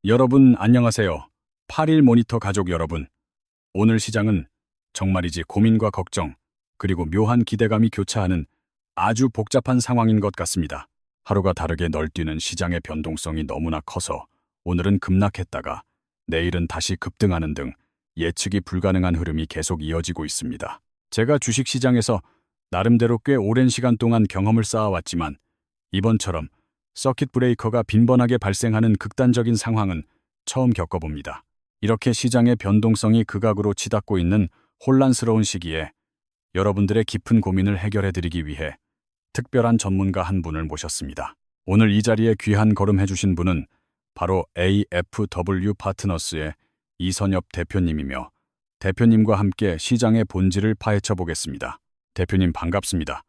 여러분 안녕하세요. 8일 모니터 가족 여러분. 오늘 시장은 정말이지 고민과 걱정, 그리고 묘한 기대감이 교차하는 아주 복잡한 상황인 것 같습니다. 하루가 다르게 널뛰는 시장의 변동성이 너무나 커서 오늘은 급락했다가 내일은 다시 급등하는 등 예측이 불가능한 흐름이 계속 이어지고 있습니다. 제가 주식시장에서 나름대로 꽤 오랜 시간 동안 경험을 쌓아왔지만 이번처럼 서킷 브레이커가 빈번하게 발생하는 극단적인 상황은 처음 겪어봅니다. 이렇게 시장의 변동성이 극악으로 치닫고 있는 혼란스러운 시기에 여러분들의 깊은 고민을 해결해드리기 위해 특별한 전문가 한 분을 모셨습니다. 오늘 이 자리에 귀한 걸음해주신 분은 바로 AFW 파트너스의 이선엽 대표님이며 대표님과 함께 시장의 본질을 파헤쳐 보겠습니다. 대표님 반갑습니다.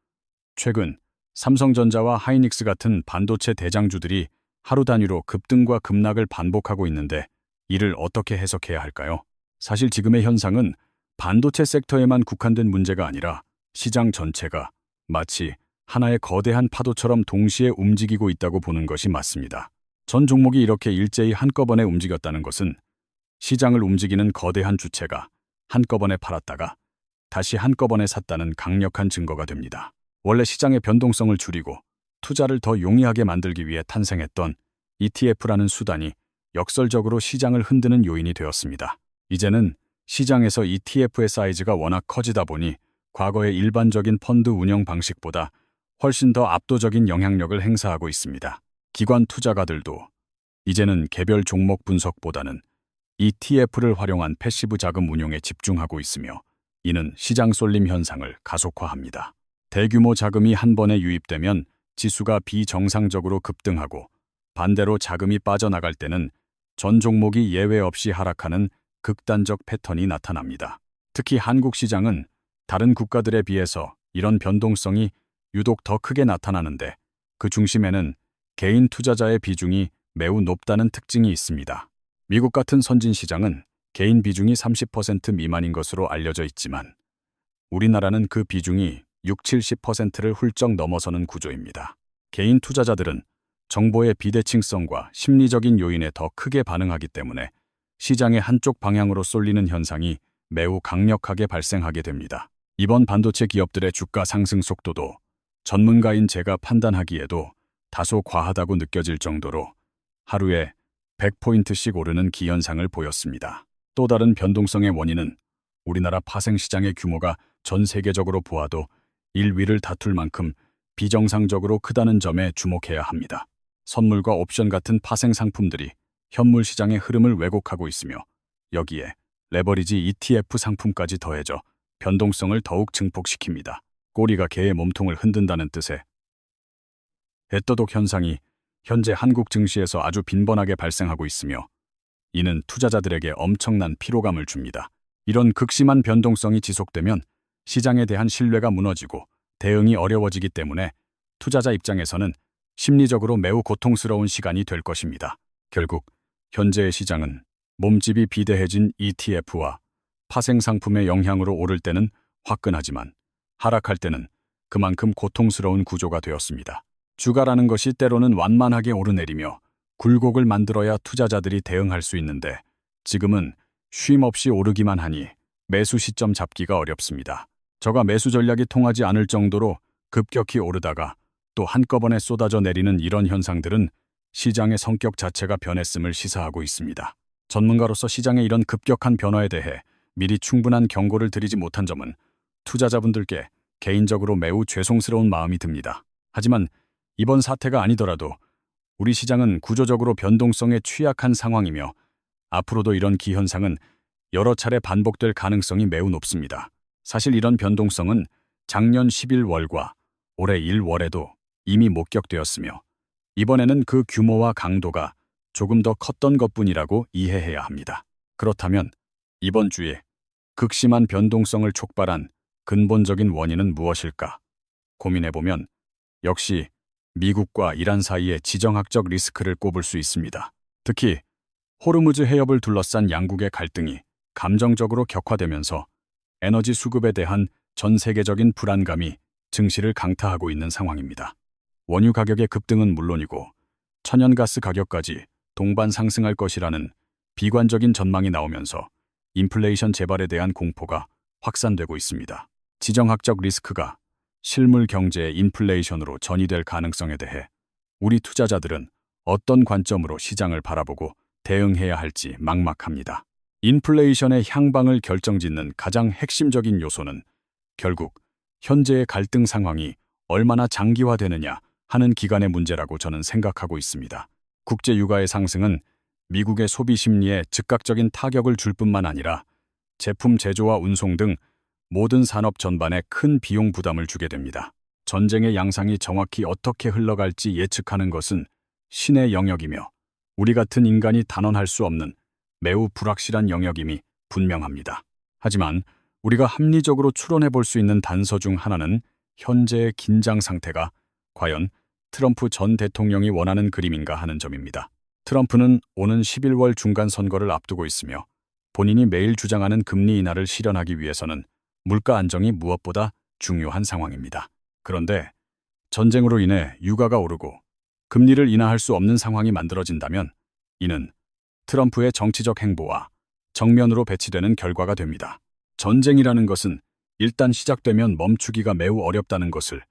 최근 삼성전자와 하이닉스 같은 반도체 대장주들이 하루 단위로 급등과 급락을 반복하고 있는데 이를 어떻게 해석해야 할까요? 사실 지금의 현상은 반도체 섹터에만 국한된 문제가 아니라 시장 전체가 마치 하나의 거대한 파도처럼 동시에 움직이고 있다고 보는 것이 맞습니다. 전 종목이 이렇게 일제히 한꺼번에 움직였다는 것은 시장을 움직이는 거대한 주체가 한꺼번에 팔았다가 다시 한꺼번에 샀다는 강력한 증거가 됩니다. 원래 시장의 변동성을 줄이고 투자를 더 용이하게 만들기 위해 탄생했던 ETF라는 수단이 역설적으로 시장을 흔드는 요인이 되었습니다. 이제는 시장에서 ETF의 사이즈가 워낙 커지다 보니 과거의 일반적인 펀드 운영 방식보다 훨씬 더 압도적인 영향력을 행사하고 있습니다. 기관 투자가들도 이제는 개별 종목 분석보다는 ETF를 활용한 패시브 자금 운용에 집중하고 있으며 이는 시장 쏠림 현상을 가속화합니다. 대규모 자금이 한 번에 유입되면 지수가 비정상적으로 급등하고 반대로 자금이 빠져나갈 때는 전 종목이 예외 없이 하락하는 극단적 패턴이 나타납니다. 특히 한국 시장은 다른 국가들에 비해서 이런 변동성이 유독 더 크게 나타나는데 그 중심에는 개인 투자자의 비중이 매우 높다는 특징이 있습니다. 미국 같은 선진 시장은 개인 비중이 30% 미만인 것으로 알려져 있지만 우리나라는 그 비중이 60-70%를 훌쩍 넘어서는 구조입니다. 개인 투자자들은 정보의 비대칭성과 심리적인 요인에 더 크게 반응하기 때문에 시장의 한쪽 방향으로 쏠리는 현상이 매우 강력하게 발생하게 됩니다. 이번 반도체 기업들의 주가 상승 속도도 전문가인 제가 판단하기에도 다소 과하다고 느껴질 정도로 하루에 100포인트씩 오르는 기현상을 보였습니다. 또 다른 변동성의 원인은 우리나라 파생시장의 규모가 전 세계적으로 보아도 1위를 다툴 만큼 비정상적으로 크다는 점에 주목해야 합니다. 선물과 옵션 같은 파생 상품들이 현물 시장의 흐름을 왜곡하고 있으며 여기에 레버리지 ETF 상품까지 더해져 변동성을 더욱 증폭시킵니다. 꼬리가 개의 몸통을 흔든다는 뜻의 애떠독 현상이 현재 한국 증시에서 아주 빈번하게 발생하고 있으며 이는 투자자들에게 엄청난 피로감을 줍니다. 이런 극심한 변동성이 지속되면 시장에 대한 신뢰가 무너지고 대응이 어려워지기 때문에 투자자 입장에서는 심리적으로 매우 고통스러운 시간이 될 것입니다. 결국 현재의 시장은 몸집이 비대해진 ETF와 파생 상품의 영향으로 오를 때는 화끈하지만 하락할 때는 그만큼 고통스러운 구조가 되었습니다. 주가라는 것이 때로는 완만하게 오르내리며 굴곡을 만들어야 투자자들이 대응할 수 있는데 지금은 쉼 없이 오르기만 하니 매수 시점 잡기가 어렵습니다. 저가 매수 전략이 통하지 않을 정도로 급격히 오르다가 또 한꺼번에 쏟아져 내리는 이런 현상들은 시장의 성격 자체가 변했음을 시사하고 있습니다. 전문가로서 시장의 이런 급격한 변화에 대해 미리 충분한 경고를 드리지 못한 점은 투자자분들께 개인적으로 매우 죄송스러운 마음이 듭니다. 하지만 이번 사태가 아니더라도 우리 시장은 구조적으로 변동성에 취약한 상황이며 앞으로도 이런 기현상은 여러 차례 반복될 가능성이 매우 높습니다. 사실 이런 변동성은 작년 11월과 올해 1월에도 이미 목격되었으며 이번에는 그 규모와 강도가 조금 더 컸던 것뿐이라고 이해해야 합니다. 그렇다면 이번 주에 극심한 변동성을 촉발한 근본적인 원인은 무엇일까 고민해보면 역시 미국과 이란 사이의 지정학적 리스크를 꼽을 수 있습니다. 특히 호르무즈 해협을 둘러싼 양국의 갈등이 감정적으로 격화되면서 에너지 수급에 대한 전 세계적인 불안감이 증시를 강타하고 있는 상황입니다. 원유 가격의 급등은 물론이고 천연가스 가격까지 동반 상승할 것이라는 비관적인 전망이 나오면서 인플레이션 재발에 대한 공포가 확산되고 있습니다. 지정학적 리스크가 실물 경제의 인플레이션으로 전이될 가능성에 대해 우리 투자자들은 어떤 관점으로 시장을 바라보고 대응해야 할지 막막합니다. 인플레이션의 향방을 결정짓는 가장 핵심적인 요소는 결국 현재의 갈등 상황이 얼마나 장기화되느냐 하는 기간의 문제라고 저는 생각하고 있습니다. 국제 유가의 상승은 미국의 소비 심리에 즉각적인 타격을 줄 뿐만 아니라 제품 제조와 운송 등 모든 산업 전반에 큰 비용 부담을 주게 됩니다. 전쟁의 양상이 정확히 어떻게 흘러갈지 예측하는 것은 신의 영역이며 우리 같은 인간이 단언할 수 없는 매우 불확실한 영역임이 분명합니다. 하지만 우리가 합리적으로 추론해 볼 수 있는 단서 중 하나는 현재의 긴장 상태가 과연 트럼프 전 대통령이 원하는 그림인가 하는 점입니다. 트럼프는 오는 11월 중간 선거를 앞두고 있으며 본인이 매일 주장하는 금리 인하를 실현하기 위해서는 물가 안정이 무엇보다 중요한 상황입니다. 그런데 전쟁으로 인해 유가가 오르고 금리를 인하할 수 없는 상황이 만들어진다면 이는 트럼프의 정치적 행보와 정면으로 배치되는 결과가 됩니다. 전쟁이라는 것은 일단 시작되면 멈추기가 매우 어렵다는 것을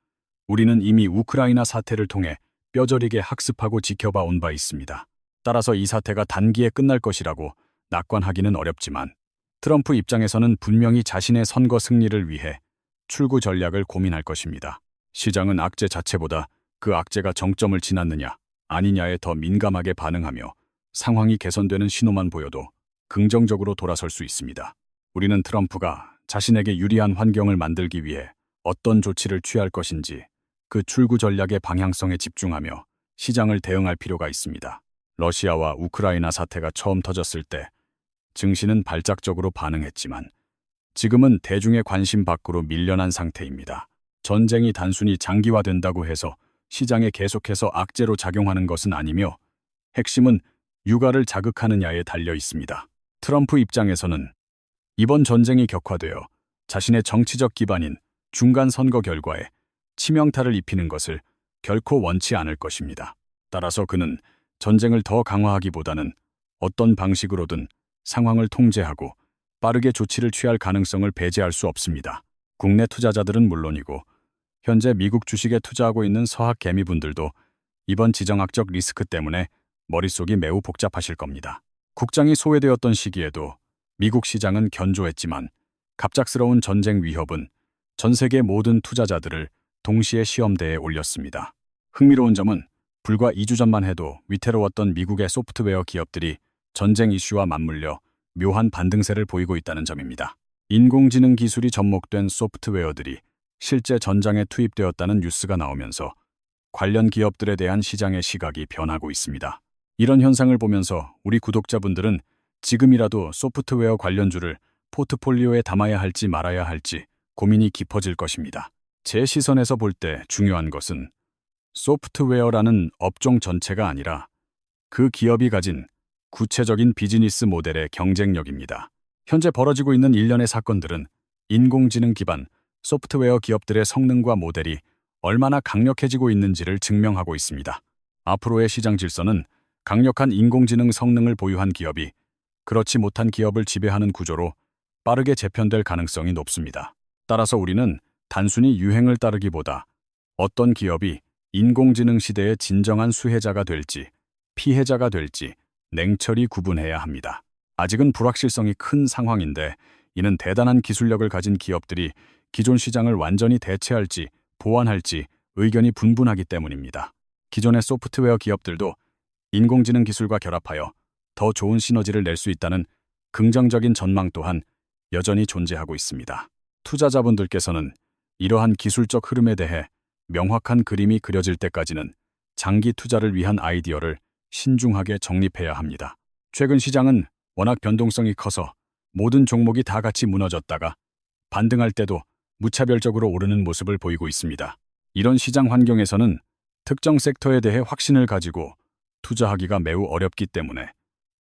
우리는 이미 우크라이나 사태를 통해 뼈저리게 학습하고 지켜봐 온 바 있습니다. 따라서 이 사태가 단기에 끝날 것이라고 낙관하기는 어렵지만 트럼프 입장에서는 분명히 자신의 선거 승리를 위해 출구 전략을 고민할 것입니다. 시장은 악재 자체보다 그 악재가 정점을 지났느냐 아니냐에 더 민감하게 반응하며 상황이 개선되는 신호만 보여도 긍정적으로 돌아설 수 있습니다. 우리는 트럼프가 자신에게 유리한 환경을 만들기 위해 어떤 조치를 취할 것인지 그 출구 전략의 방향성에 집중하며 시장을 대응할 필요가 있습니다. 러시아와 우크라이나 사태가 처음 터졌을 때 증시는 발작적으로 반응했지만 지금은 대중의 관심 밖으로 밀려난 상태입니다. 전쟁이 단순히 장기화된다고 해서 시장에 계속해서 악재로 작용하는 것은 아니며 핵심은 유가를 자극하느냐에 달려 있습니다. 트럼프 입장에서는 이번 전쟁이 격화되어 자신의 정치적 기반인 중간 선거 결과에 치명타를 입히는 것을 결코 원치 않을 것입니다. 따라서 그는 전쟁을 더 강화하기보다는 어떤 방식으로든 상황을 통제하고 빠르게 조치를 취할 가능성을 배제할 수 없습니다. 국내 투자자들은 물론이고 현재 미국 주식에 투자하고 있는 서학 개미분들도 이번 지정학적 리스크 때문에 머릿속이 매우 복잡하실 겁니다. 국장이 소외되었던 시기에도 미국 시장은 견조했지만 갑작스러운 전쟁 위협은 전 세계 모든 투자자들을 동시에 시험대에 올렸습니다. 흥미로운 점은 불과 2주 전만 해도 위태로웠던 미국의 소프트웨어 기업들이 전쟁 이슈와 맞물려 묘한 반등세를 보이고 있다는 점입니다. 인공지능 기술이 접목된 소프트웨어들이 실제 전장에 투입되었다는 뉴스가 나오면서 관련 기업들에 대한 시장의 시각이 변하고 있습니다. 이런 현상을 보면서 우리 구독자분들은 지금이라도 소프트웨어 관련주를 포트폴리오에 담아야 할지 말아야 할지 고민이 깊어질 것입니다. 제 시선에서 볼 때 중요한 것은 소프트웨어라는 업종 전체가 아니라 그 기업이 가진 구체적인 비즈니스 모델의 경쟁력입니다. 현재 벌어지고 있는 일련의 사건들은 인공지능 기반 소프트웨어 기업들의 성능과 모델이 얼마나 강력해지고 있는지를 증명하고 있습니다. 앞으로의 시장 질서는 강력한 인공지능 성능을 보유한 기업이 그렇지 못한 기업을 지배하는 구조로 빠르게 재편될 가능성이 높습니다. 따라서 우리는 단순히 유행을 따르기보다 어떤 기업이 인공지능 시대의 진정한 수혜자가 될지 피해자가 될지 냉철히 구분해야 합니다. 아직은 불확실성이 큰 상황인데 이는 대단한 기술력을 가진 기업들이 기존 시장을 완전히 대체할지 보완할지 의견이 분분하기 때문입니다. 기존의 소프트웨어 기업들도 인공지능 기술과 결합하여 더 좋은 시너지를 낼 수 있다는 긍정적인 전망 또한 여전히 존재하고 있습니다. 투자자분들께서는 이러한 기술적 흐름에 대해 명확한 그림이 그려질 때까지는 장기 투자를 위한 아이디어를 신중하게 정립해야 합니다. 최근 시장은 워낙 변동성이 커서 모든 종목이 다 같이 무너졌다가 반등할 때도 무차별적으로 오르는 모습을 보이고 있습니다. 이런 시장 환경에서는 특정 섹터에 대해 확신을 가지고 투자하기가 매우 어렵기 때문에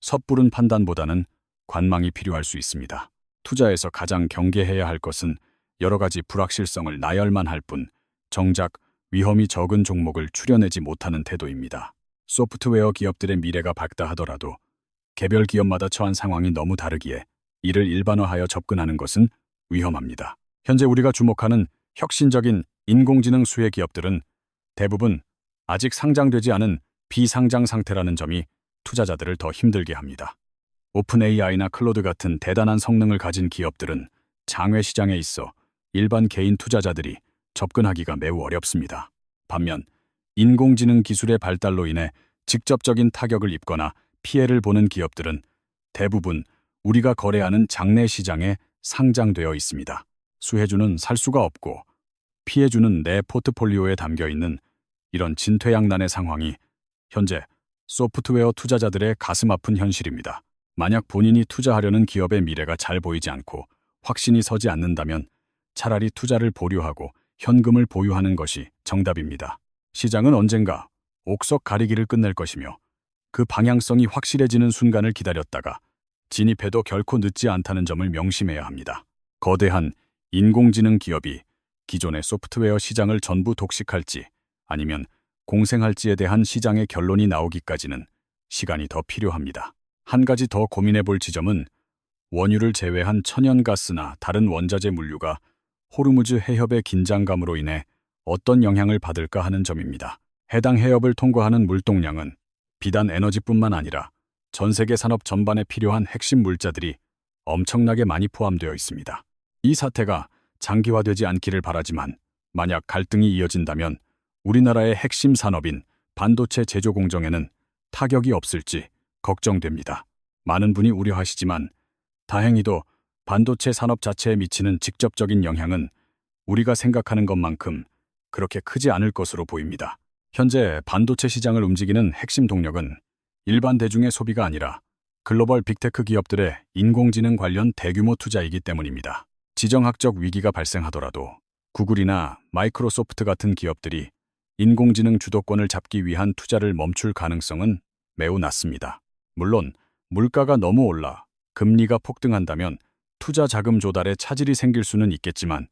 섣부른 판단보다는 관망이 필요할 수 있습니다. 투자에서 가장 경계해야 할 것은 여러 가지 불확실성을 나열만 할 뿐 정작 위험이 적은 종목을 추려내지 못하는 태도입니다. 소프트웨어 기업들의 미래가 밝다 하더라도 개별 기업마다 처한 상황이 너무 다르기에 이를 일반화하여 접근하는 것은 위험합니다. 현재 우리가 주목하는 혁신적인 인공지능 수혜 기업들은 대부분 아직 상장되지 않은 비상장 상태라는 점이 투자자들을 더 힘들게 합니다. 오픈 AI나 클로드 같은 대단한 성능을 가진 기업들은 장외 시장에 있어 일반 개인 투자자들이 접근하기가 매우 어렵습니다. 반면 인공지능 기술의 발달로 인해 직접적인 타격을 입거나 피해를 보는 기업들은 대부분 우리가 거래하는 장내 시장에 상장되어 있습니다. 수혜주는 살 수가 없고 피해주는 내 포트폴리오에 담겨 있는 이런 진퇴양난의 상황이 현재 소프트웨어 투자자들의 가슴 아픈 현실입니다. 만약 본인이 투자하려는 기업의 미래가 잘 보이지 않고 확신이 서지 않는다면 차라리 투자를 보류하고 현금을 보유하는 것이 정답입니다. 시장은 언젠가 옥석 가리기를 끝낼 것이며 그 방향성이 확실해지는 순간을 기다렸다가 진입해도 결코 늦지 않다는 점을 명심해야 합니다. 거대한 인공지능 기업이 기존의 소프트웨어 시장을 전부 독식할지 아니면 공생할지에 대한 시장의 결론이 나오기까지는 시간이 더 필요합니다. 한 가지 더 고민해 볼 지점은 원유를 제외한 천연가스나 다른 원자재 물류가 호르무즈 해협의 긴장감으로 인해 어떤 영향을 받을까 하는 점입니다. 해당 해협을 통과하는 물동량은 비단 에너지뿐만 아니라 전 세계 산업 전반에 필요한 핵심 물자들이 엄청나게 많이 포함되어 있습니다. 이 사태가 장기화되지 않기를 바라지만 만약 갈등이 이어진다면 우리나라의 핵심 산업인 반도체 제조 공정에는 타격이 없을지 걱정됩니다. 많은 분이 우려하시지만 다행히도 반도체 산업 자체에 미치는 직접적인 영향은 우리가 생각하는 것만큼 그렇게 크지 않을 것으로 보입니다. 현재 반도체 시장을 움직이는 핵심 동력은 일반 대중의 소비가 아니라 글로벌 빅테크 기업들의 인공지능 관련 대규모 투자이기 때문입니다. 지정학적 위기가 발생하더라도 구글이나 마이크로소프트 같은 기업들이 인공지능 주도권을 잡기 위한 투자를 멈출 가능성은 매우 낮습니다. 물론 물가가 너무 올라 금리가 폭등한다면 투자 자금 조달에 차질이 생길 수는 있겠지만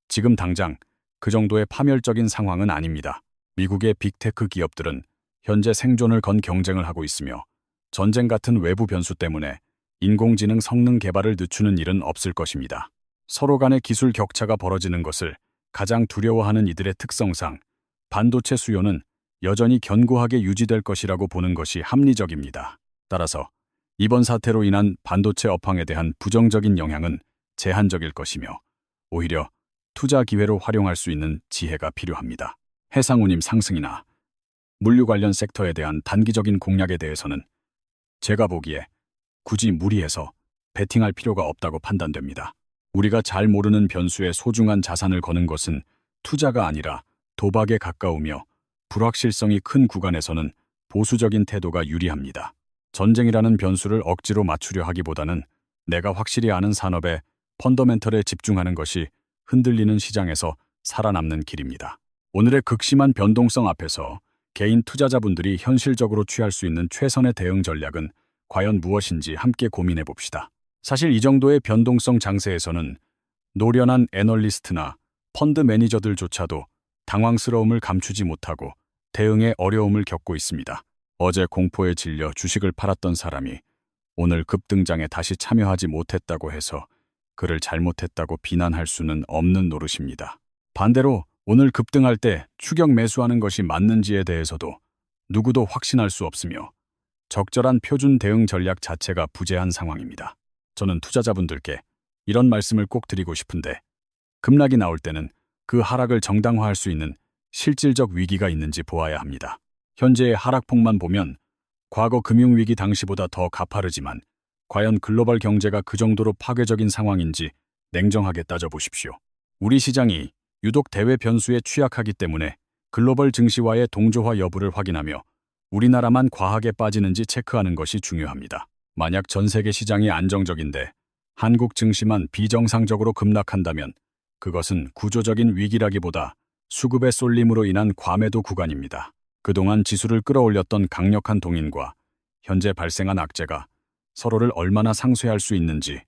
지금 당장 그 정도의 파멸적인 상황은 아닙니다. 미국의 빅테크 기업들은 현재 생존을 건 경쟁을 하고 있으며 전쟁 같은 외부 변수 때문에 인공지능 성능 개발을 늦추는 일은 없을 것입니다. 서로 간의 기술 격차가 벌어지는 것을 가장 두려워하는 이들의 특성상 반도체 수요는 여전히 견고하게 유지될 것이라고 보는 것이 합리적입니다. 따라서 이번 사태로 인한 반도체 업황에 대한 부정적인 영향은 제한적일 것이며 오히려 투자 기회로 활용할 수 있는 지혜가 필요합니다. 해상운임 상승이나 물류 관련 섹터에 대한 단기적인 공략에 대해서는 제가 보기에 굳이 무리해서 베팅할 필요가 없다고 판단됩니다. 우리가 잘 모르는 변수에 소중한 자산을 거는 것은 투자가 아니라 도박에 가까우며 불확실성이 큰 구간에서는 보수적인 태도가 유리합니다. 전쟁이라는 변수를 억지로 맞추려 하기보다는 내가 확실히 아는 산업의 펀더멘털에 집중하는 것이 흔들리는 시장에서 살아남는 길입니다. 오늘의 극심한 변동성 앞에서 개인 투자자분들이 현실적으로 취할 수 있는 최선의 대응 전략은 과연 무엇인지 함께 고민해 봅시다. 사실 이 정도의 변동성 장세에서는 노련한 애널리스트나 펀드 매니저들조차도 당황스러움을 감추지 못하고 대응에 어려움을 겪고 있습니다. 어제 공포에 질려 주식을 팔았던 사람이 오늘 급등장에 다시 참여하지 못했다고 해서 그를 잘못했다고 비난할 수는 없는 노릇입니다. 반대로 오늘 급등할 때 추격 매수하는 것이 맞는지에 대해서도 누구도 확신할 수 없으며 적절한 표준 대응 전략 자체가 부재한 상황입니다. 저는 투자자분들께 이런 말씀을 꼭 드리고 싶은데 급락이 나올 때는 그 하락을 정당화할 수 있는 실질적 위기가 있는지 보아야 합니다. 현재의 하락폭만 보면 과거 금융위기 당시보다 더 가파르지만 과연 글로벌 경제가 그 정도로 파괴적인 상황인지 냉정하게 따져보십시오. 우리 시장이 유독 대외 변수에 취약하기 때문에 글로벌 증시와의 동조화 여부를 확인하며 우리나라만 과하게 빠지는지 체크하는 것이 중요합니다. 만약 전 세계 시장이 안정적인데 한국 증시만 비정상적으로 급락한다면 그것은 구조적인 위기라기보다 수급의 쏠림으로 인한 과매도 구간입니다. 그동안 지수를 끌어올렸던 강력한 동인과 현재 발생한 악재가 서로를 얼마나 상쇄할 수 있는지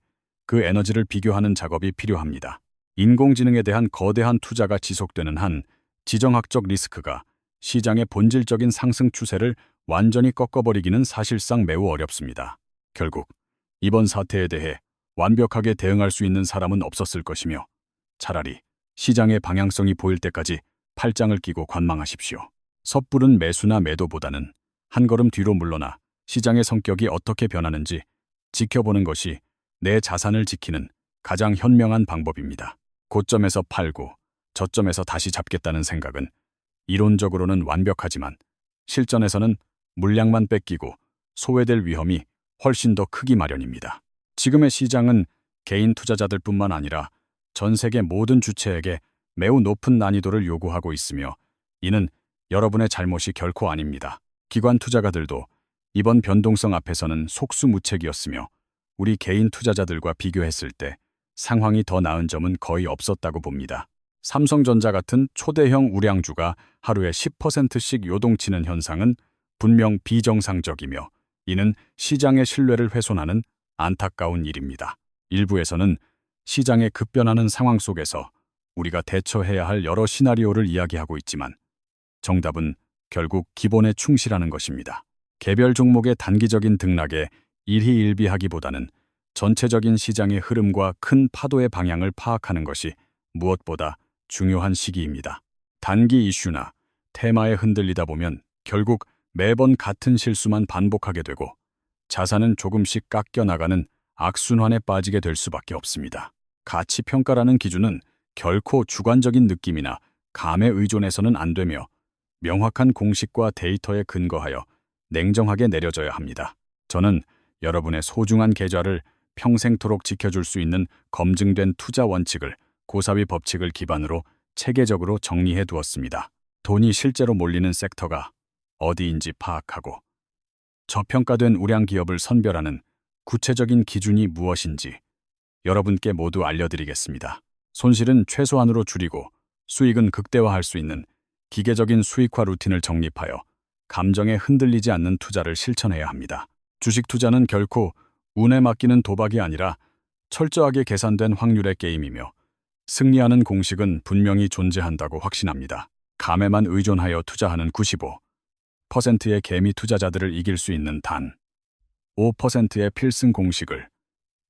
그 에너지를 비교하는 작업이 필요합니다. 인공지능에 대한 거대한 투자가 지속되는 한 지정학적 리스크가 시장의 본질적인 상승 추세를 완전히 꺾어버리기는 사실상 매우 어렵습니다. 결국 이번 사태에 대해 완벽하게 대응할 수 있는 사람은 없었을 것이며 차라리 시장의 방향성이 보일 때까지 팔짱을 끼고 관망하십시오. 섣부른 매수나 매도보다는 한 걸음 뒤로 물러나 시장의 성격이 어떻게 변하는지 지켜보는 것이 내 자산을 지키는 가장 현명한 방법입니다. 고점에서 팔고 저점에서 다시 잡겠다는 생각은 이론적으로는 완벽하지만 실전에서는 물량만 뺏기고 소외될 위험이 훨씬 더 크기 마련입니다. 지금의 시장은 개인 투자자들뿐만 아니라 전 세계 모든 주체에게 매우 높은 난이도를 요구하고 있으며 이는 여러분의 잘못이 결코 아닙니다. 기관 투자가들도 이번 변동성 앞에서는 속수무책이었으며 우리 개인 투자자들과 비교했을 때 상황이 더 나은 점은 거의 없었다고 봅니다. 삼성전자 같은 초대형 우량주가 하루에 10%씩 요동치는 현상은 분명 비정상적이며 이는 시장의 신뢰를 훼손하는 안타까운 일입니다. 일부에서는 시장의 급변하는 상황 속에서 우리가 대처해야 할 여러 시나리오를 이야기하고 있지만 정답은 결국 기본에 충실하는 것입니다. 개별 종목의 단기적인 등락에 일희일비하기보다는 전체적인 시장의 흐름과 큰 파도의 방향을 파악하는 것이 무엇보다 중요한 시기입니다. 단기 이슈나 테마에 흔들리다 보면 결국 매번 같은 실수만 반복하게 되고 자산은 조금씩 깎여나가는 악순환에 빠지게 될 수밖에 없습니다. 가치평가라는 기준은 결코 주관적인 느낌이나 감에 의존해서는 안 되며 명확한 공식과 데이터에 근거하여 냉정하게 내려져야 합니다. 저는 여러분의 소중한 계좌를 평생토록 지켜줄 수 있는 검증된 투자 원칙을 고사비 법칙을 기반으로 체계적으로 정리해 두었습니다. 돈이 실제로 몰리는 섹터가 어디인지 파악하고 저평가된 우량 기업을 선별하는 구체적인 기준이 무엇인지 여러분께 모두 알려드리겠습니다. 손실은 최소한으로 줄이고 수익은 극대화할 수 있는 기계적인 수익화 루틴을 정립하여 감정에 흔들리지 않는 투자를 실천해야 합니다. 주식 투자는 결코 운에 맡기는 도박이 아니라 철저하게 계산된 확률의 게임이며 승리하는 공식은 분명히 존재한다고 확신합니다. 감에만 의존하여 투자하는 95%의 개미 투자자들을 이길 수 있는 단 5%의 필승 공식을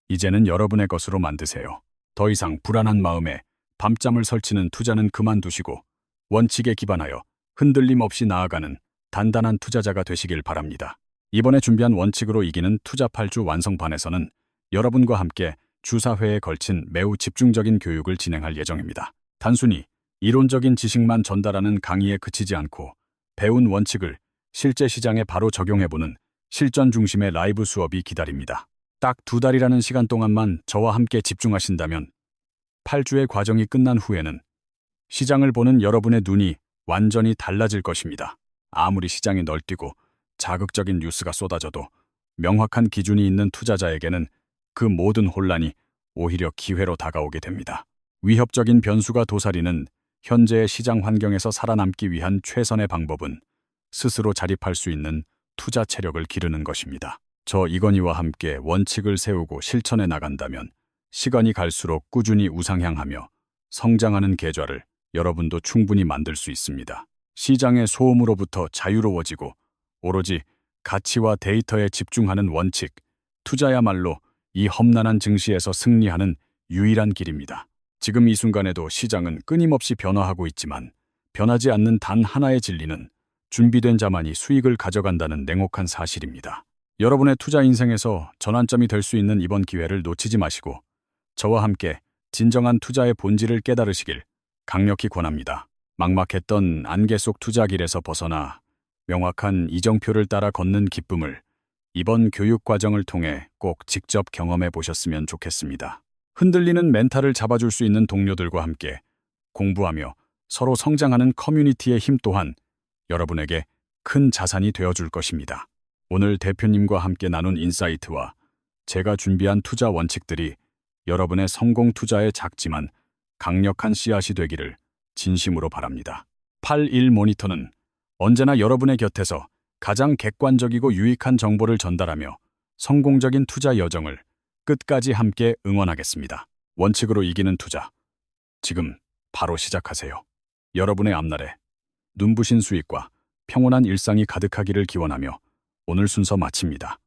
이제는 여러분의 것으로 만드세요. 더 이상 불안한 마음에 밤잠을 설치는 투자는 그만두시고 원칙에 기반하여 흔들림 없이 나아가는 단단한 투자자가 되시길 바랍니다. 이번에 준비한 원칙으로 이기는 투자 8주 완성판에서는 여러분과 함께 주 4회에 걸친 매우 집중적인 교육을 진행할 예정입니다. 단순히 이론적인 지식만 전달하는 강의에 그치지 않고 배운 원칙을 실제 시장에 바로 적용해보는 실전 중심의 라이브 수업이 기다립니다. 딱 2달이라는 시간 동안만 저와 함께 집중하신다면 8주의 과정이 끝난 후에는 시장을 보는 여러분의 눈이 완전히 달라질 것입니다. 아무리 시장이 널뛰고 자극적인 뉴스가 쏟아져도 명확한 기준이 있는 투자자에게는 그 모든 혼란이 오히려 기회로 다가오게 됩니다. 위협적인 변수가 도사리는 현재의 시장 환경에서 살아남기 위한 최선의 방법은 스스로 자립할 수 있는 투자 체력을 기르는 것입니다. 저 이건희와 함께 원칙을 세우고 실천해 나간다면 시간이 갈수록 꾸준히 우상향하며 성장하는 계좌를 여러분도 충분히 만들 수 있습니다. 시장의 소음으로부터 자유로워지고 오로지 가치와 데이터에 집중하는 원칙, 투자야말로 이 험난한 증시에서 승리하는 유일한 길입니다. 지금 이 순간에도 시장은 끊임없이 변화하고 있지만 변하지 않는 단 하나의 진리는 준비된 자만이 수익을 가져간다는 냉혹한 사실입니다. 여러분의 투자 인생에서 전환점이 될 수 있는 이번 기회를 놓치지 마시고 저와 함께 진정한 투자의 본질을 깨달으시길 강력히 권합니다. 막막했던 안개 속 투자 길에서 벗어나 명확한 이정표를 따라 걷는 기쁨을 이번 교육 과정을 통해 꼭 직접 경험해 보셨으면 좋겠습니다. 흔들리는 멘탈을 잡아줄 수 있는 동료들과 함께 공부하며 서로 성장하는 커뮤니티의 힘 또한 여러분에게 큰 자산이 되어줄 것입니다. 오늘 대표님과 함께 나눈 인사이트와 제가 준비한 투자 원칙들이 여러분의 성공 투자에 작지만 강력한 씨앗이 되기를 진심으로 바랍니다. 81 모니터는 언제나 여러분의 곁에서 가장 객관적이고 유익한 정보를 전달하며 성공적인 투자 여정을 끝까지 함께 응원하겠습니다. 원칙으로 이기는 투자. 지금 바로 시작하세요. 여러분의 앞날에 눈부신 수익과 평온한 일상이 가득하기를 기원하며 오늘 순서 마칩니다.